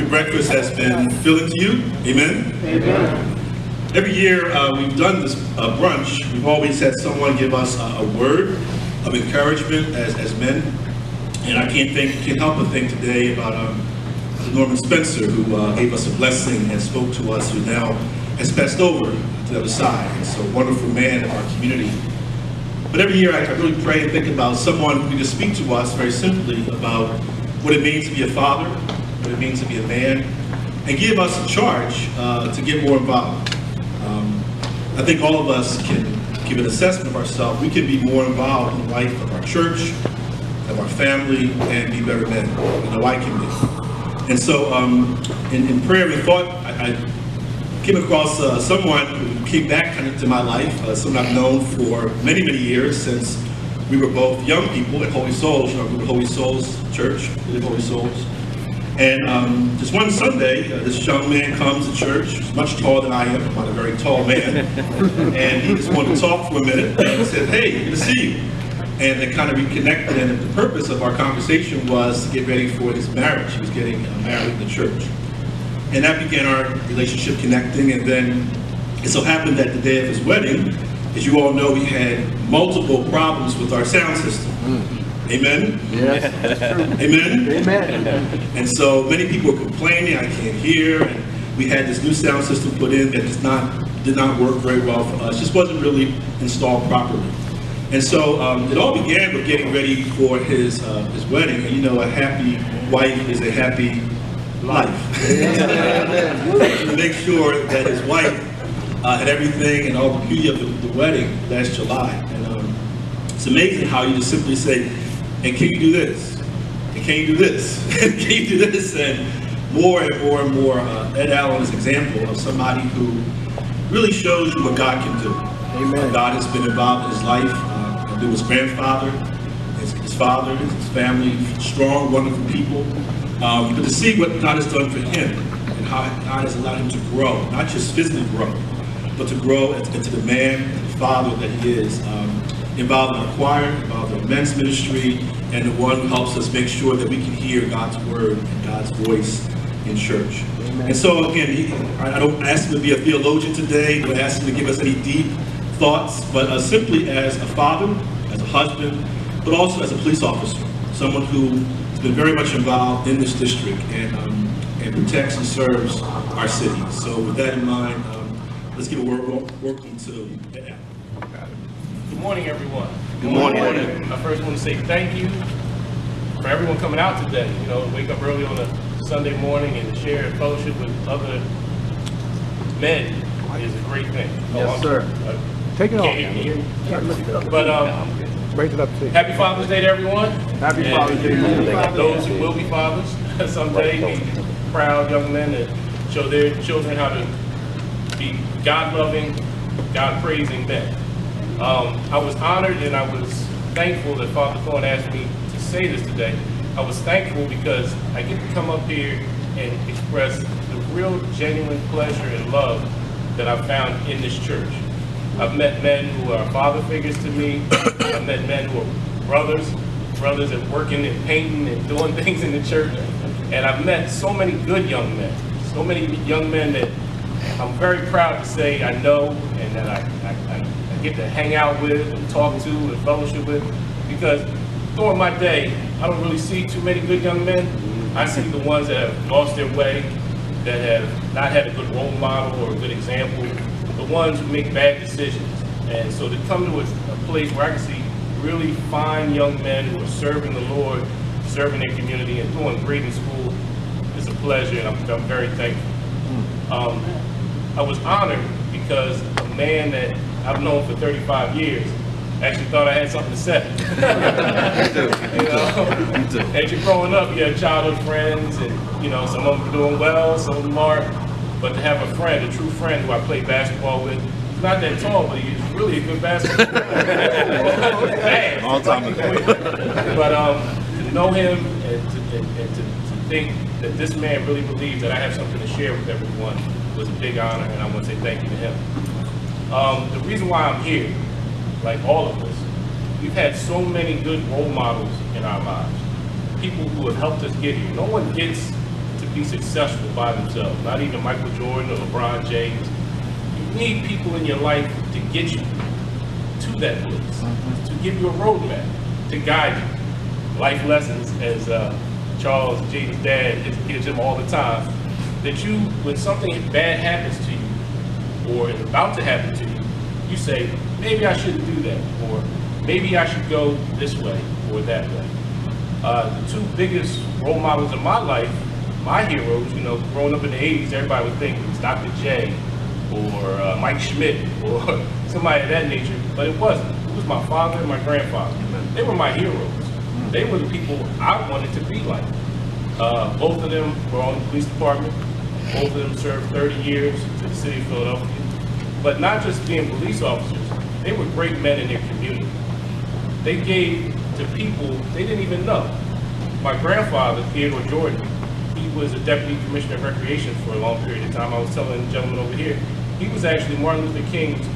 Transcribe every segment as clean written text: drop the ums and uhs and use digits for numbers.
your breakfast has been filling to you. Amen? Amen. Every year we've done this brunch, we've always had someone give us a word of encouragement as men. And I can't help but think today about Norman Spencer, who gave us a blessing and spoke to us, who now has passed over to the other side. And so, a wonderful man in our community. But every year I really pray and think about someone who can speak to us very simply about what it means to be a father, what it means to be a man, and give us a charge to get more involved. I think all of us can give an assessment of ourselves. We can be more involved in the life of our church, of our family, and be better men. I know I can be. And so in prayer and thought, I came across someone who came back kind of to my life, someone I've known for many, many years, since we were both young people at Holy Souls, Holy Souls Church, Holy Souls. And just one Sunday, this young man comes to church. He's much taller than I am. I'm not a very tall man. And he just wanted to talk for a minute. And he said, "Hey, good to see you." And they kind of reconnected. And the purpose of our conversation was to get ready for his marriage. He was getting married in the church. And that began our relationship connecting. And then it so happened that the day of his wedding, as you all know, we had multiple problems with our sound system. Amen? Yes, that's true. Amen? Amen. And so many people were complaining, I can't hear, and we had this new sound system put in that did not work very well for us, just wasn't really installed properly. And so it all began with getting ready for his wedding, and you know, a happy wife is a happy life. To make sure that his wife had everything and all the beauty of the wedding last July. And it's amazing how you just simply say, "And can you do this? And can you do this? And can you do this?" And more and more and more, Ed Allen is an example of somebody who really shows you what God can do. Amen. God has been involved in his life, through his grandfather, his father, his family, strong, wonderful people. But to see what God has done for him and how God has allowed him to grow, not just physically grow, but to grow into the man and the father that he is. Involved in the choir, involved in the men's ministry, and the one who helps us make sure that we can hear God's word and God's voice in church. Amen. And so again, I don't ask him to be a theologian today, don't ask him to give us any deep thoughts, but simply as a father, as a husband, but also as a police officer, someone who has been very much involved in this district and protects and serves our city. So with that in mind, let's give a welcome to Ed. Good morning, everyone. Good morning. I first want to say thank you for everyone coming out today. You know, wake up early on a Sunday morning and share a fellowship with other men is a great thing. Yes, sir. Take it off. But Raise it up, please. happy Father's Day to everyone. Happy And Father's Day. those who will be fathers someday, be proud young men that show their children how to be God-loving, God-praising men. I was honored and I was thankful that Father Thorne asked me to say this today. I was thankful because I get to come up here and express the real genuine pleasure and love that I've found in this church. I've met men who are father figures to me. I've met men who are brothers that working and painting and doing things in the church. And I've met so many good young men, so many young men that I'm very proud to say I know and that I get to hang out with and talk to and fellowship with, because during my day, I don't really see too many good young men. I see the ones that have lost their way, that have not had a good role model or a good example, the ones who make bad decisions. And so to come to a place where I can see really fine young men who are serving the Lord, serving their community and doing great in school is a pleasure, and I'm very thankful. I was honored because a man that I've known for 35 years actually thought I had something to say. You know, as you're growing up, you have childhood friends, and you know, some of them are doing well, some of them aren't. But to have a friend, a true friend who I play basketball with, he's not that tall, but he's really a good basketball player. All time ago. But to know him and to think that this man really believes that I have something to share with everyone was a big honor, and I want to say thank you to him. The reason why I'm here, like all of us, we've had so many good role models in our lives. People who have helped us get here. No one gets to be successful by themselves, not even Michael Jordan or LeBron James. You need people in your life to get you to that place, to give you a roadmap, to guide you. Life lessons, as Charles, Jaden's dad, gives him all the time, that you, when something bad happens to you, or is about to happen to you, you say, maybe I shouldn't do that, or maybe I should go this way or that way. The two biggest role models in my life, my heroes, you know, growing up in the 80s, everybody would think it was Dr. J or Mike Schmidt or somebody of that nature, but it wasn't. It was my father and my grandfather. They were my heroes. They were the people I wanted to be like. Both of them were on the police department. Both of them served 30 years to the city of Philadelphia. But not just being police officers, they were great men in their community. They gave to people they didn't even know. My grandfather, Theodore Jordan, he was a deputy commissioner of recreation for a long period of time. I was telling the gentleman over here, he was actually Martin Luther King's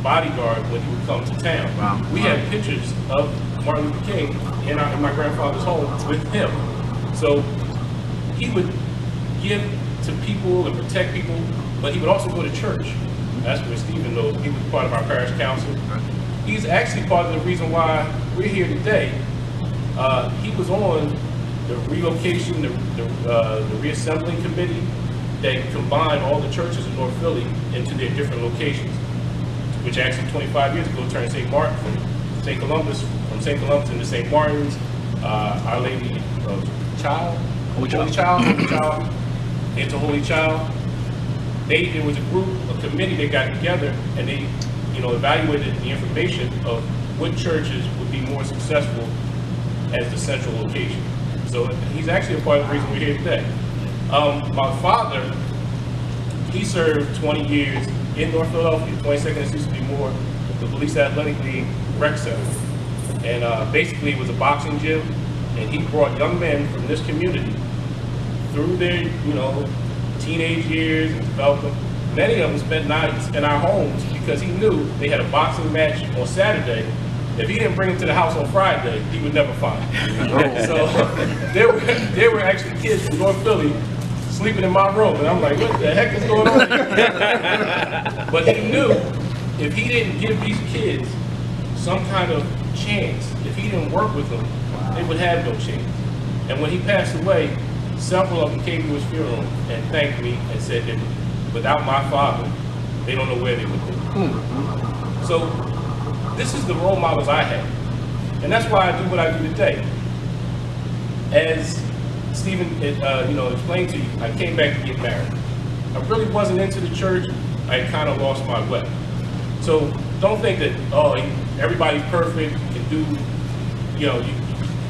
bodyguard when he would come to town. Wow. We have pictures of Martin Luther King in my grandfather's home with him. So he would give to people and protect people, but he would also go to church. That's where Stephen knows. He was part of our parish council. He's actually part of the reason why we're here today. He was on the relocation, the reassembling committee that combined all the churches in North Philly into their different locations, which actually 25 years ago turned St. Martin from St. Columbus into St. Martin's, Our Lady of Holy Child, into Holy Child. There was a group, a committee that got together and they, evaluated the information of what churches would be more successful as the central location. So he's actually a part of the reason we're here today. My father, he served 20 years in North Philadelphia, 22nd and 60 more, the Police Athletic League Rec Center. And basically it was a boxing gym, and he brought young men from this community through their, teenage years and developed them. Many of them spent nights in our homes because he knew they had a boxing match on Saturday. If he didn't bring them to the house on Friday, he would never find them. So there were actually kids from North Philly sleeping in my room, and I'm like, what the heck is going on here? But he knew if he didn't give these kids some kind of chance, if he didn't work with them, they would have no chance. And when he passed away, several of them came to his funeral and thanked me and said that without my father, they don't know where they would be. So this is the role models I have. And that's why I do what I do today. As Stephen explained to you, I came back to get married. I really wasn't into the church. I had kind of lost my way. So don't think that, everybody's perfect, you can do,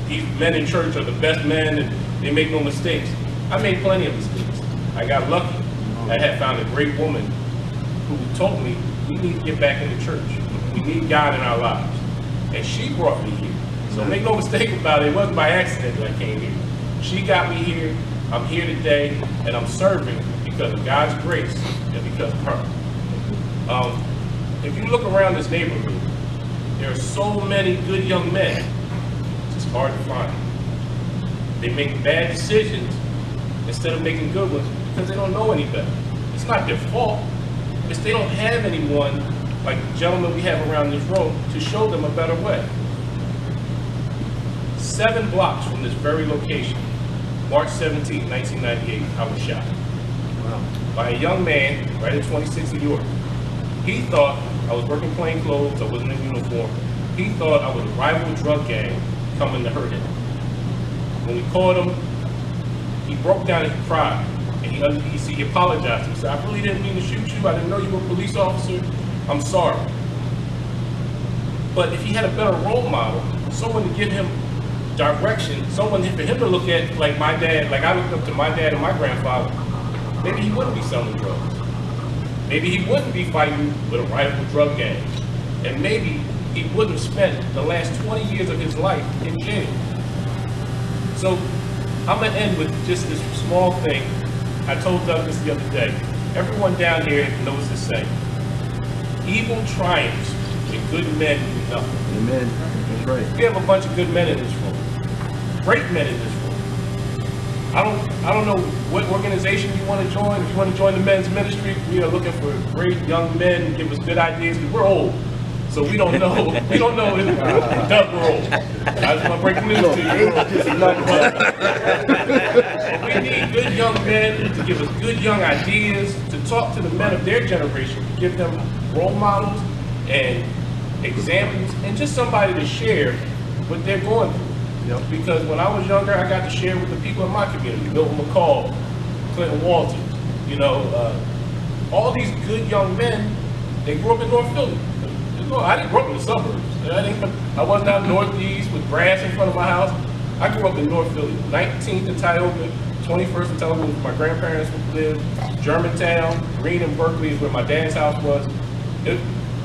these men in church are the best men and they make no mistakes. I made plenty of mistakes. I got lucky. I had found a great woman who told me we need to get back into church. We need God in our lives. And she brought me here. So make no mistake about it, it wasn't by accident that I came here. She got me here, I'm here today, and I'm serving because of God's grace and because of her. If you look around this neighborhood, there are so many good young men, it's hard to find. They make bad decisions instead of making good ones because they don't know any better. It's not their fault. It's they don't have anyone like the gentleman we have around this room to show them a better way. 7 blocks from this very location, March 17, 1998, I was shot. Wow. By a young man right at 26 New York. He thought I was working plain clothes, I wasn't in uniform. He thought I was a rival drug gang coming to hurt him. When we caught him, he broke down and cried. And he apologized. He said, I really didn't mean to shoot you. I didn't know you were a police officer. I'm sorry. But if he had a better role model, someone to give him direction, someone for him to look at like my dad, like I looked up to my dad and my grandfather, maybe he wouldn't be selling drugs. Maybe he wouldn't be fighting with a rival drug gang. And maybe he wouldn't have spent the last 20 years of his life in jail. So I'm gonna end with just this small thing. I told Doug this the other day. Everyone down here knows this saying. Evil triumphs when good men do nothing. Amen. That's right. We have a bunch of good men in this room. Great men in this room. I don't know what organization you want to join. If you want to join the men's ministry, we are looking for great young men to give us good ideas, because we're old. So we don't know. We don't know if Doug we're old. I just want to break the news to you. We need good young men to give us good young ideas, to talk to the men of their generation, to give them role models and examples, and just somebody to share what they're going through. Because when I was younger, I got to share with the people in my community, Milton McCall, Clinton Walters, all these good young men. They grew up in North Philly. I didn't grow up in the suburbs. I wasn't out northeast with grass in front of my house. I grew up in North Philly, 19th and Tioga, 21st and Tioga, where my grandparents lived, Germantown, Green and Berkeley is where my dad's house was.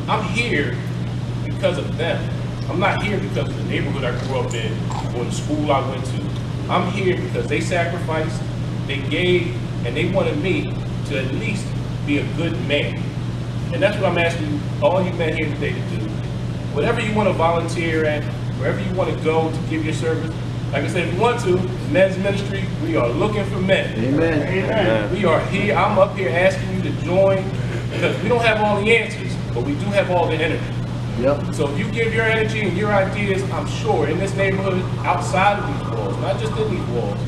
I'm here because of them. I'm not here because of the neighborhood I grew up in or the school I went to. I'm here because they sacrificed, they gave, and they wanted me to at least be a good man. And that's what I'm asking all you men here today to do. Whatever you want to volunteer at, wherever you want to go to give your service, like I said, if you want to, men's ministry, we are looking for men. Amen. Amen. We are here, I'm up here asking you to join, because we don't have all the answers, but we do have all the energy. Yep. So if you give your energy and your ideas, I'm sure in this neighborhood, outside of these walls, not just in these walls,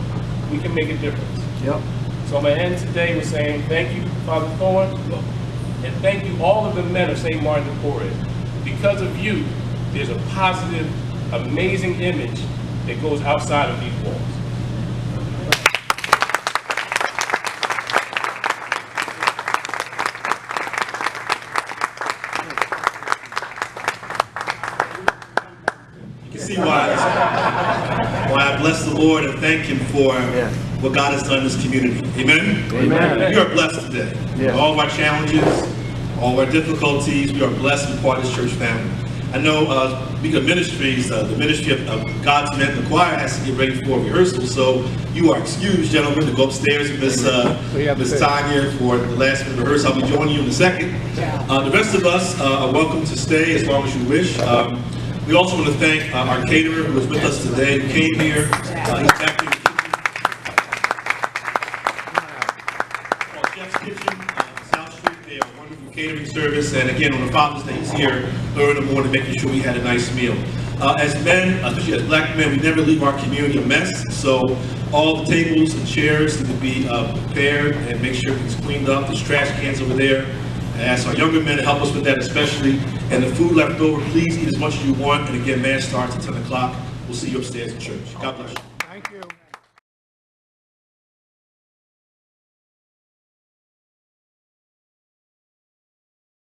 we can make a difference. Yep. So I'm going to end today with saying thank you, Father Thorne, and thank you all of the men of St. Martin de Porres. Because of you, there's a positive, amazing image that goes outside of these walls. You can see why I bless the Lord and thank Him for what God has done in this community. Amen? Amen. We are blessed today. Yeah. All of our challenges, all of our difficulties, we are blessed to be part of this church family. I know, speaking of ministries, the ministry of God's Men, the choir has to get ready for rehearsal, so you are excused, gentlemen, to go upstairs with Miss Tanya for the last minute rehearsal. I'll be joining you in a second. The rest of us are welcome to stay as long as you wish. We also want to thank our caterer who was with us today, who came here. He's back here. Chef's Kitchen, South Street. They are a wonderful catering service, and again, on the Father's Day, he's here early in the morning making sure we had a nice meal. As men, especially as black men, we never leave our community a mess, so all the tables and chairs need to be prepared and make sure it's cleaned up. There's trash cans over there. I ask our younger men to help us with that especially. And the food left over, please eat as much as you want. And again, mass starts at 10 o'clock. We'll see you upstairs in church. God bless you. Thank you.